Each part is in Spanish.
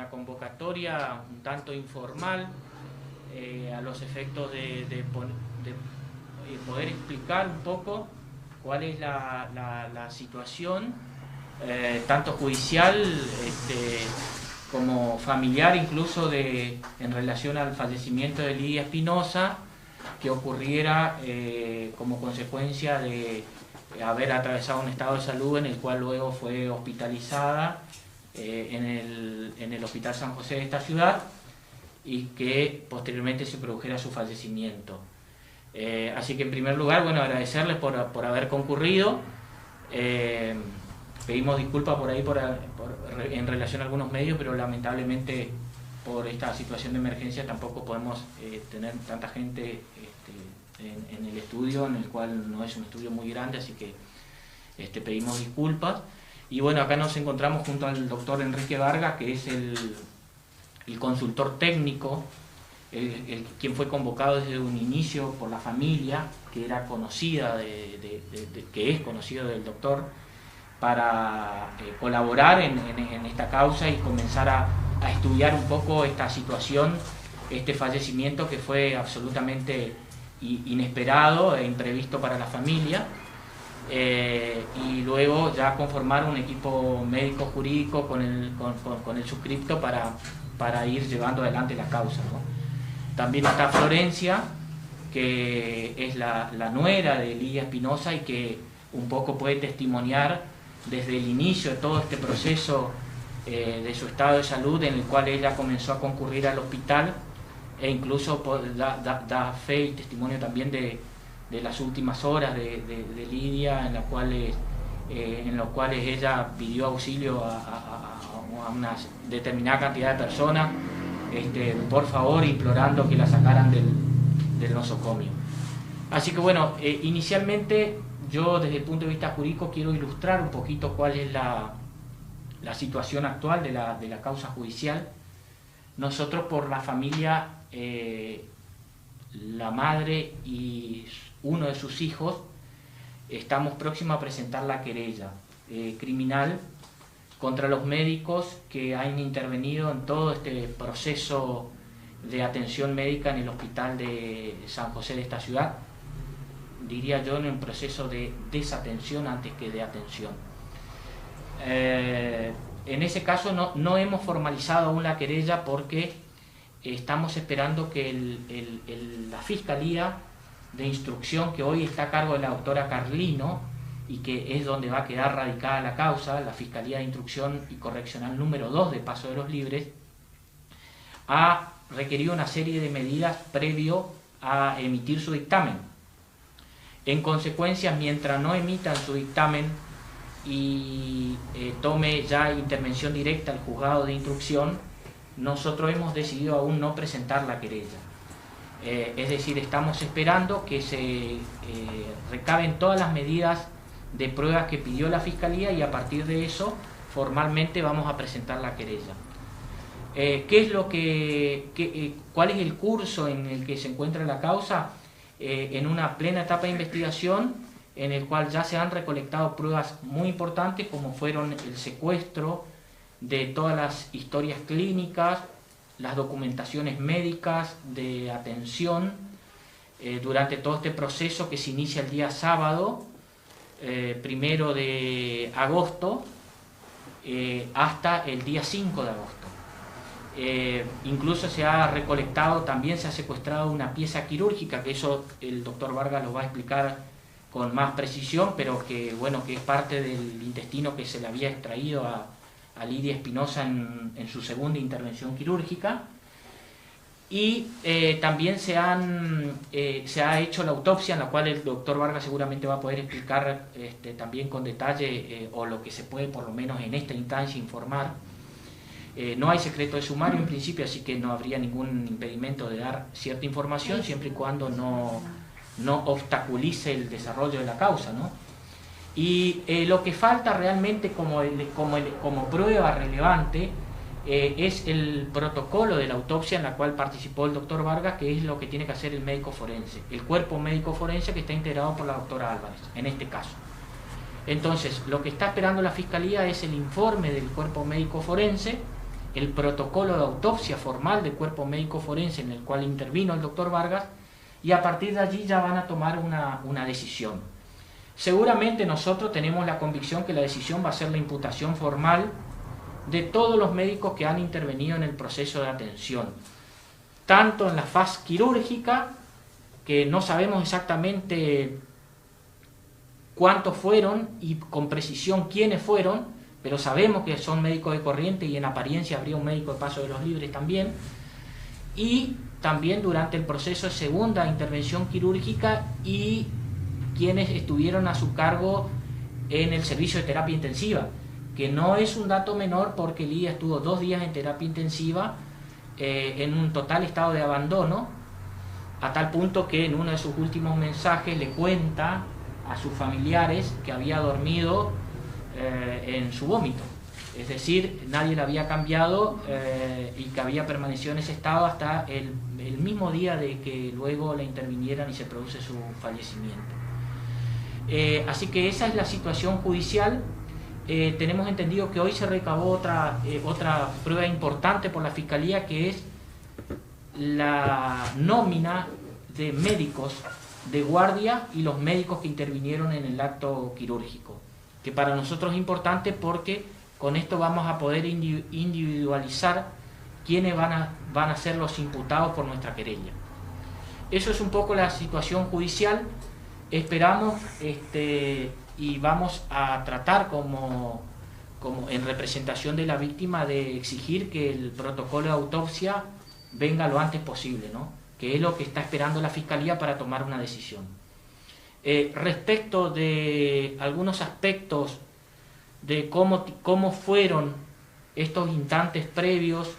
una convocatoria un tanto informal a los efectos de poder explicar un poco cuál es la situación, tanto judicial como familiar, incluso en relación al fallecimiento de Lidia Espinosa, que ocurriera como consecuencia de haber atravesado un estado de salud en el cual luego fue hospitalizada en el Hospital San José de esta ciudad y que posteriormente se produjera su fallecimiento. Así que en primer lugar, bueno, agradecerles por haber concurrido. Pedimos disculpas por ahí en relación a algunos medios, pero lamentablemente por esta situación de emergencia tampoco podemos tener tanta gente en el estudio, en el cual no es un estudio muy grande, así que pedimos disculpas. Y bueno, acá nos encontramos junto al doctor Enrique Vargas, que es el consultor técnico, quien fue convocado desde un inicio por la familia, que era conocida que es conocido del doctor, para colaborar en esta causa y comenzar a estudiar un poco esta situación, este fallecimiento que fue absolutamente inesperado e imprevisto para la familia, y luego ya conformar un equipo médico jurídico con el suscripto para ir llevando adelante la causa, ¿no? También está Florencia, que es la nuera de Lidia Espinosa y que un poco puede testimoniar desde el inicio de todo este proceso de su estado de salud, en el cual ella comenzó a concurrir al hospital e incluso da fe y testimonio también de las últimas horas de Lidia, en las cuales ella pidió auxilio a una determinada cantidad de personas, por favor, implorando que la sacaran del nosocomio. Así que bueno, inicialmente yo desde el punto de vista jurídico quiero ilustrar un poquito cuál es la situación actual de la causa judicial. Nosotros, por la familia, la madre y uno de sus hijos, estamos próximos a presentar la querella criminal contra los médicos que han intervenido en todo este proceso de atención médica en el hospital de San José de esta ciudad. Diría yo, en un proceso de desatención antes que de atención. En ese caso no hemos formalizado aún la querella porque estamos esperando que la Fiscalía de Instrucción, que hoy está a cargo de la doctora Carlino y que es donde va a quedar radicada la causa, la Fiscalía de Instrucción y Correccional número 2 de Paso de los Libres, ha requerido una serie de medidas previo a emitir su dictamen. En consecuencia, mientras no emitan su dictamen y tome ya intervención directa el juzgado de instrucción, nosotros hemos decidido aún no presentar la querella. Es decir, estamos esperando que se recaben todas las medidas de pruebas que pidió la Fiscalía y a partir de eso formalmente vamos a presentar la querella. ¿Cuál es el curso en el que se encuentra la causa? En una plena etapa de investigación en el cual ya se han recolectado pruebas muy importantes, como fueron el secuestro de todas las historias clínicas, las documentaciones médicas de atención durante todo este proceso que se inicia el día sábado 1 de agosto hasta el día 5 de agosto. Incluso se ha recolectado, también se ha secuestrado una pieza quirúrgica, que eso el doctor Vargas lo va a explicar con más precisión, pero que bueno, que es parte del intestino que se le había extraído a Lidia Espinosa en su segunda intervención quirúrgica. Y también se ha hecho la autopsia, en la cual el doctor Vargas seguramente va a poder explicar también con detalle, o lo que se puede por lo menos en esta instancia informar. No hay secreto de sumario en principio, así que no habría ningún impedimento de dar cierta información, siempre y cuando no obstaculice el desarrollo de la causa, ¿no? Y lo que falta realmente como prueba relevante es el protocolo de la autopsia en la cual participó el doctor Vargas, que es lo que tiene que hacer el médico forense, el cuerpo médico forense, que está integrado por la doctora Álvarez, en este caso. Entonces, lo que está esperando la Fiscalía es el informe del cuerpo médico forense, el protocolo de autopsia formal del cuerpo médico forense en el cual intervino el doctor Vargas, y a partir de allí ya van a tomar una decisión. Seguramente nosotros tenemos la convicción que la decisión va a ser la imputación formal de todos los médicos que han intervenido en el proceso de atención, tanto en la fase quirúrgica, que no sabemos exactamente cuántos fueron y con precisión quiénes fueron, pero sabemos que son médicos de corriente y en apariencia habría un médico de Paso de los Libres también, y también durante el proceso de segunda intervención quirúrgica y quienes estuvieron a su cargo en el servicio de terapia intensiva, que no es un dato menor porque Lidia estuvo 2 días en terapia intensiva en un total estado de abandono, a tal punto que en uno de sus últimos mensajes le cuenta a sus familiares que había dormido en su vómito, es decir, nadie la había cambiado y que había permanecido en ese estado hasta el mismo día de que luego la intervinieran y se produce su fallecimiento. Así que esa es la situación judicial. Tenemos entendido que hoy se recabó otra prueba importante por la Fiscalía, que es la nómina de médicos de guardia y los médicos que intervinieron en el acto quirúrgico, que para nosotros es importante porque con esto vamos a poder individualizar quiénes van a ser los imputados por nuestra querella. Eso es un poco la situación judicial. Esperamos y vamos a tratar como en representación de la víctima de exigir que el protocolo de autopsia venga lo antes posible, ¿no? Que es lo que está esperando la Fiscalía para tomar una decisión. Respecto de algunos aspectos de cómo fueron estos instantes previos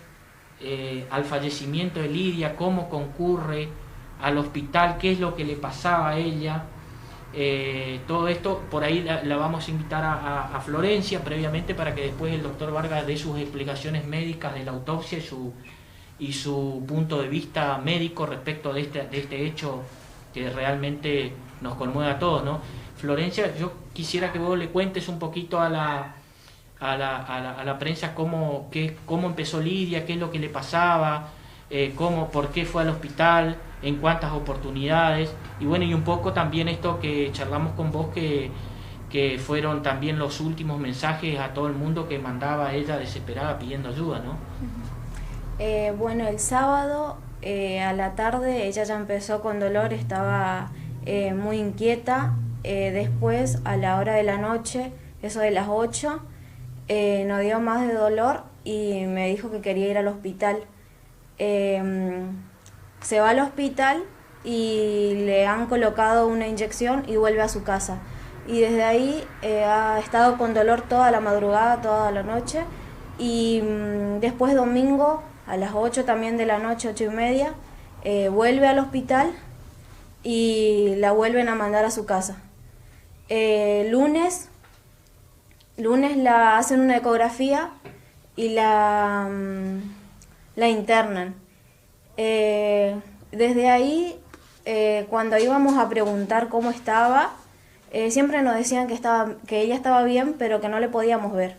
al fallecimiento de Lidia, cómo concurre al hospital, qué es lo que le pasaba a ella, todo esto, por ahí la vamos a invitar a Florencia previamente para que después el doctor Vargas dé sus explicaciones médicas de la autopsia y su punto de vista médico respecto de este hecho que realmente nos conmueve a todos, ¿no? Florencia, yo quisiera que vos le cuentes un poquito a la prensa cómo empezó Lidia, qué es lo que le pasaba, por qué fue al hospital, en cuántas oportunidades, y bueno, y un poco también esto que charlamos con vos, que fueron también los últimos mensajes a todo el mundo que mandaba ella desesperada pidiendo ayuda, ¿no? Bueno, el sábado a la tarde ella ya empezó con dolor, estaba muy inquieta. Después, a la hora de la noche, eso de las 8, no dio más de dolor y me dijo que quería ir al hospital. Se va al hospital y le han colocado una inyección y vuelve a su casa. Y desde ahí ha estado con dolor toda la madrugada, toda la noche. Y después domingo, a las 8 también de la noche, 8:30, vuelve al hospital y la vuelven a mandar a su casa. Lunes la hacen una ecografía y la internan. Desde ahí, cuando íbamos a preguntar cómo estaba, siempre nos decían que ella estaba bien, pero que no le podíamos ver.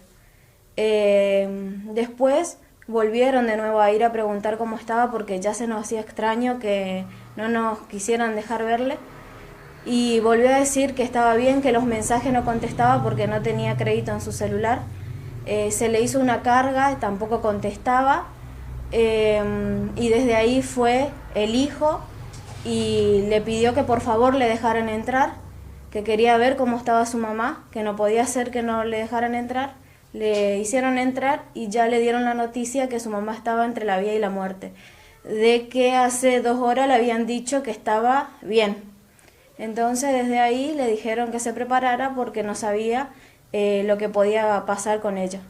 Después volvieron de nuevo a ir a preguntar cómo estaba porque ya se nos hacía extraño que no nos quisieran dejar verle. Y volvió a decir que estaba bien, que los mensajes no contestaba porque no tenía crédito en su celular. Se le hizo una carga, tampoco contestaba. Y desde ahí fue el hijo y le pidió que por favor le dejaran entrar, que quería ver cómo estaba su mamá, que no podía ser que no le dejaran entrar. Le hicieron entrar y ya le dieron la noticia que su mamá estaba entre la vida y la muerte, de que hace 2 horas le habían dicho que estaba bien. Entonces desde ahí le dijeron que se preparara porque no sabía lo que podía pasar con ella.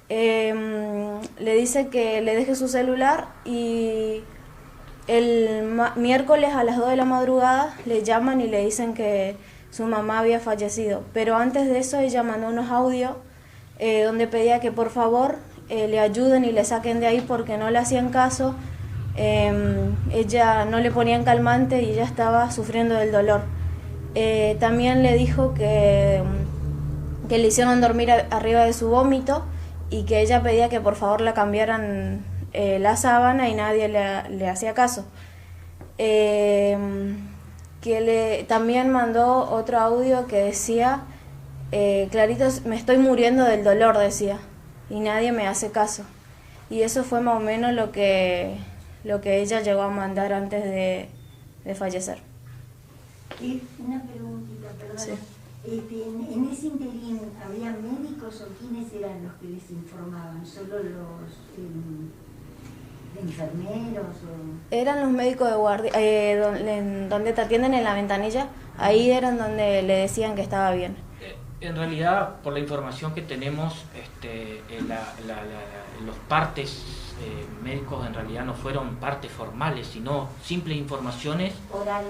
Le dice que le deje su celular y el miércoles a las 2 de la madrugada le llaman y le dicen que su mamá había fallecido. Pero antes de eso ella mandó unos audios donde pedía que por favor le ayuden y le saquen de ahí porque no le hacían caso. Ella no le ponían calmante y ella estaba sufriendo del dolor. También le dijo que le hicieron dormir arriba de su vómito y que ella pedía que por favor la cambiaran la sábana y nadie le hacía caso. También mandó otro audio que decía, clarito, me estoy muriendo del dolor, decía, y nadie me hace caso. Y eso fue más o menos lo que ella llegó a mandar antes de fallecer. Una preguntita, perdón. Sí. En ese interín, ¿había médicos o quiénes eran los que les informaban? ¿Solo los enfermeros? Eran los médicos de guardia, donde te atienden en la ventanilla, ahí eran donde le decían que estaba bien. En realidad, por la información que tenemos, los partes médicos en realidad no fueron partes formales, sino simples informaciones. Oral.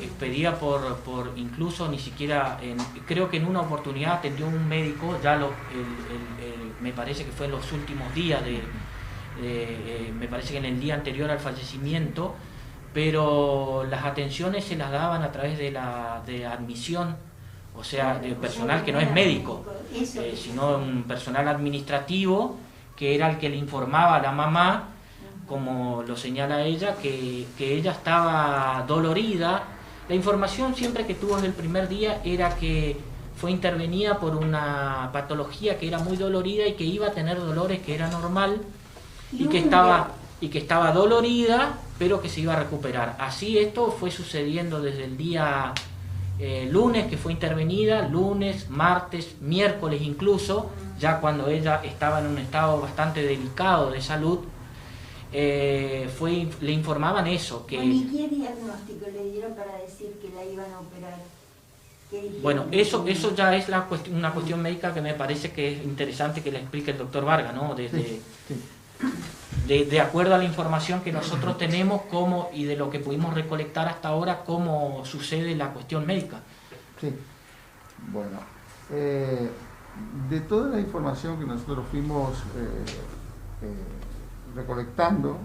Expedida por incluso ni siquiera, creo que en una oportunidad atendió un médico, ya me parece que fue en los últimos días, me parece que en el día anterior al fallecimiento, pero las atenciones se las daban a través de admisión, o sea, de personal que no es médico, sino un personal administrativo que era el que le informaba a la mamá, como lo señala ella, que ella estaba dolorida. La información siempre que tuvo desde el primer día era que fue intervenida por una patología que era muy dolorida y que iba a tener dolores, que era normal, y que estaba dolorida, pero que se iba a recuperar. Así esto fue sucediendo desde el día lunes que fue intervenida, lunes, martes, miércoles incluso, ya cuando ella estaba en un estado bastante delicado de salud. Le informaban eso, que... ¿Y qué diagnóstico le dieron para decir que la iban a operar? Bueno, eso ya es una cuestión médica que me parece que es interesante que le explique el doctor Vargas, ¿no? De acuerdo a la información que nosotros tenemos y de lo que pudimos recolectar hasta ahora, cómo sucede la cuestión médica. Sí, bueno, de toda la información que nosotros fuimos recolectando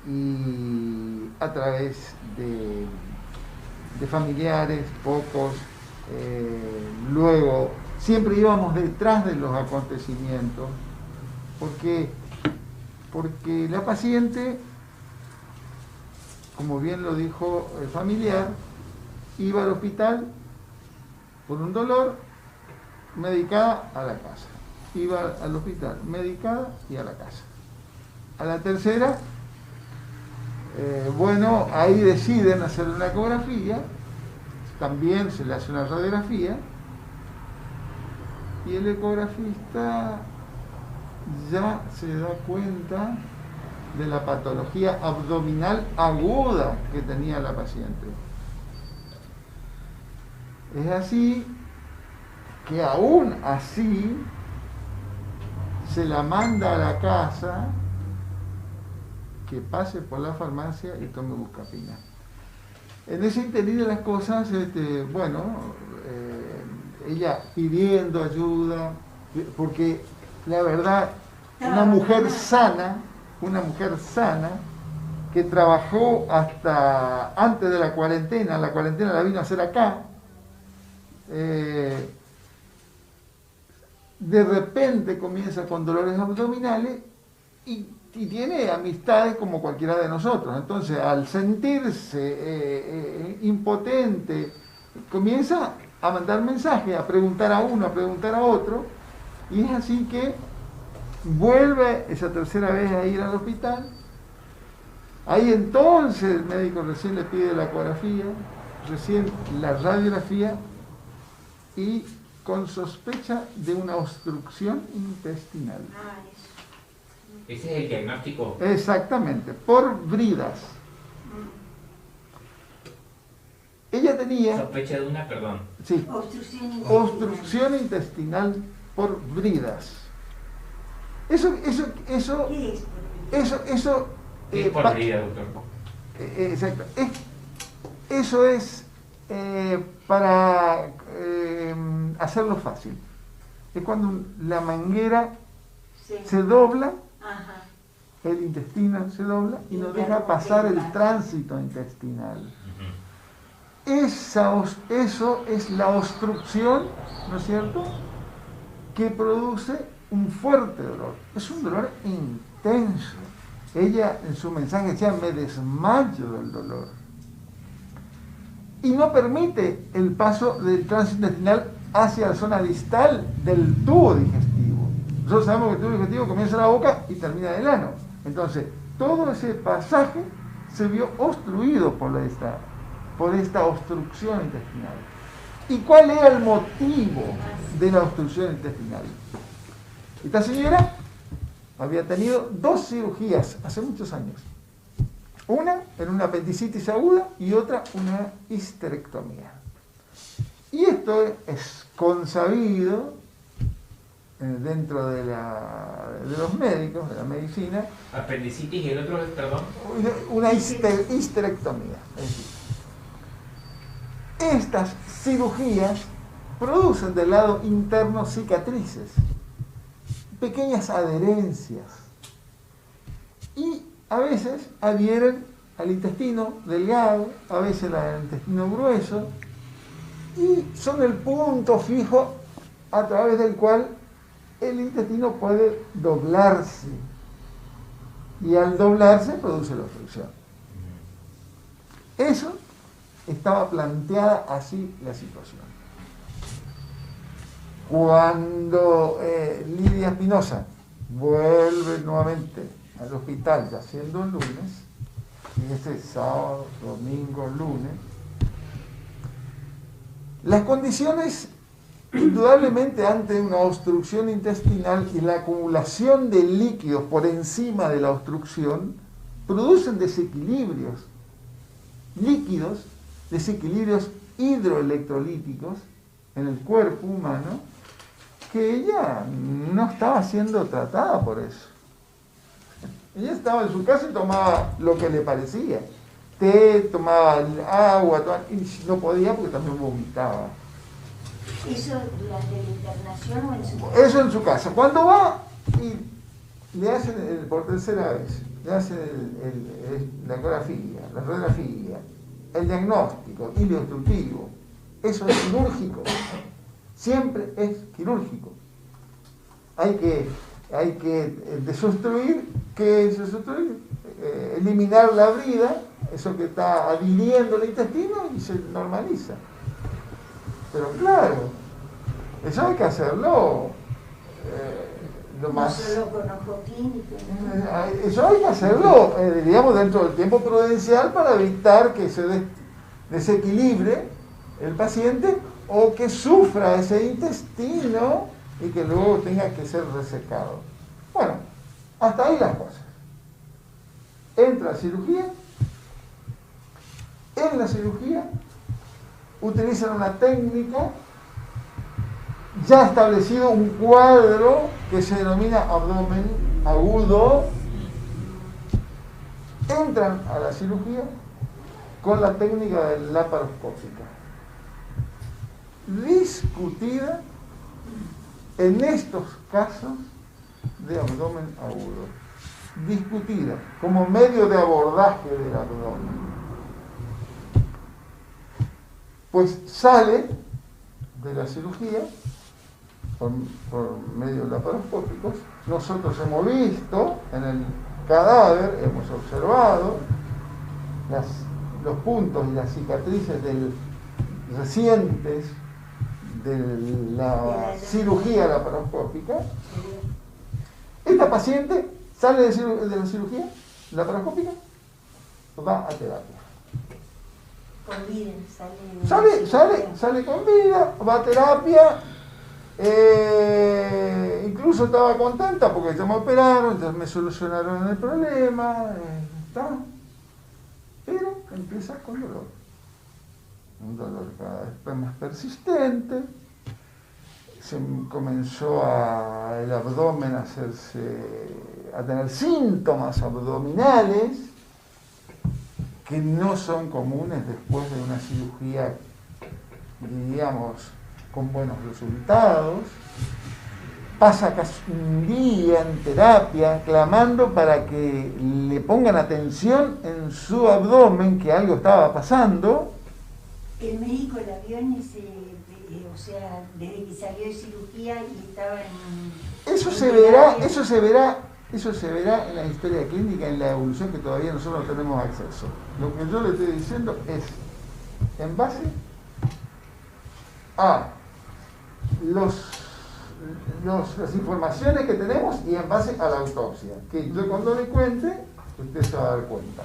y a través de familiares, pocos, luego siempre íbamos detrás de los acontecimientos, porque la paciente, como bien lo dijo el familiar, iba al hospital por un dolor, medicada, a la casa. Iba al hospital, medicada y a la casa. A la tercera, ahí deciden hacer una ecografía, también se le hace una radiografía, y el ecografista ya se da cuenta de la patología abdominal aguda que tenía la paciente. Es así que aún así se la manda a la casa que pase por la farmacia y tome Buscapina. En ese interín de las cosas, ella pidiendo ayuda, porque la verdad, una mujer sana, que trabajó hasta antes de la cuarentena la vino a hacer acá, de repente comienza con dolores abdominales y tiene amistades como cualquiera de nosotros. Entonces, al sentirse impotente, comienza a mandar mensajes, a preguntar a uno, a preguntar a otro, y es así que vuelve esa tercera vez a ir al hospital. Ahí entonces el médico recién le pide la ecografía, recién la radiografía, y con sospecha de una obstrucción intestinal. ¿Ese es el diagnóstico? Exactamente, por bridas. Ella tenía... Sospecha de una, perdón. Sí, obstrucción intestinal por bridas. Eso... ¿Qué es? ¿Qué es por brida, doctor? Exacto. Eso es para hacerlo fácil. Es cuando la manguera se dobla, el intestino se dobla y no deja pasar el tránsito intestinal. Eso es la obstrucción, ¿no es cierto?, que produce un fuerte dolor. Es un dolor intenso. Ella en su mensaje decía, me desmayo del dolor. Y no permite el paso del tránsito intestinal hacia la zona distal del tubo digestivo. Nosotros sabemos que el tubo digestivo comienza en la boca y termina en el ano. Entonces, todo ese pasaje se vio obstruido por esta obstrucción intestinal. ¿Y cuál era el motivo de la obstrucción intestinal? Esta señora había tenido 2 cirugías hace muchos años. Una en una apendicitis aguda y otra una histerectomía. Y esto es consabido dentro de los médicos, de la medicina. Apendicitis y el otro, perdón. Una histerectomía. Es decir, estas cirugías producen del lado interno cicatrices, pequeñas adherencias, y a veces adhieren al intestino delgado, a veces al intestino grueso, y son el punto fijo a través del cual el intestino puede doblarse, y al doblarse produce la obstrucción. Eso estaba planteada así la situación. Cuando Lidia Espinosa vuelve nuevamente al hospital, ya siendo el lunes, y este sábado, domingo, lunes, las condiciones, indudablemente ante una obstrucción intestinal y la acumulación de líquidos por encima de la obstrucción, producen desequilibrios líquidos, desequilibrios hidroelectrolíticos en el cuerpo humano, que ella no estaba siendo tratada por eso. Ella estaba en su casa y tomaba lo que le parecía. Té, tomaba agua, y no podía porque también vomitaba. ¿Eso durante la internación o en su casa? Eso en su casa. Cuando va y le hacen por tercera vez, le hacen la ecografía, la radiografía, el diagnóstico ileoobstructivo, eso es quirúrgico. Siempre es quirúrgico. Hay que desobstruir, ¿qué es desobstruir? Eliminar la brida, eso que está adhiriendo el intestino, y se normaliza. Pero claro, eso hay que hacerlo lo más... No solo con ojo clínico, ¿no? Eso hay que hacerlo, digamos, dentro del tiempo prudencial para evitar que se desequilibre el paciente o que sufra ese intestino y que luego tenga que ser resecado. Bueno, hasta ahí las cosas. Entra a cirugía. En la cirugía utilizan una técnica, ya establecido un cuadro que se denomina abdomen agudo. Entran a la cirugía con la técnica de laparoscópica, discutida en estos casos de abdomen agudo, discutida como medio de abordaje del abdomen. Pues sale de la cirugía por medios laparoscópicos. Nosotros hemos visto en el cadáver, hemos observado los puntos y las cicatrices recientes de la cirugía laparoscópica. Esta paciente sale de la cirugía laparoscópica, va a terapia. Con vida, Sale con vida, va a terapia, incluso estaba contenta porque ya me operaron, ya me solucionaron el problema, está. Pero empieza con dolor, un dolor cada vez más persistente. Se comenzó el abdomen a tener síntomas abdominales que no son comunes después de una cirugía, digamos, con buenos resultados. Pasa casi un día en terapia clamando para que le pongan atención en su abdomen, que algo estaba pasando. El médico la vio en o sea, desde que salió de cirugía y estaba en... Eso se verá en la historia clínica, en la evolución que todavía nosotros no tenemos acceso. Lo que yo le estoy diciendo es en base a las informaciones que tenemos y en base a la autopsia, que yo cuando le cuente, usted se va a dar cuenta.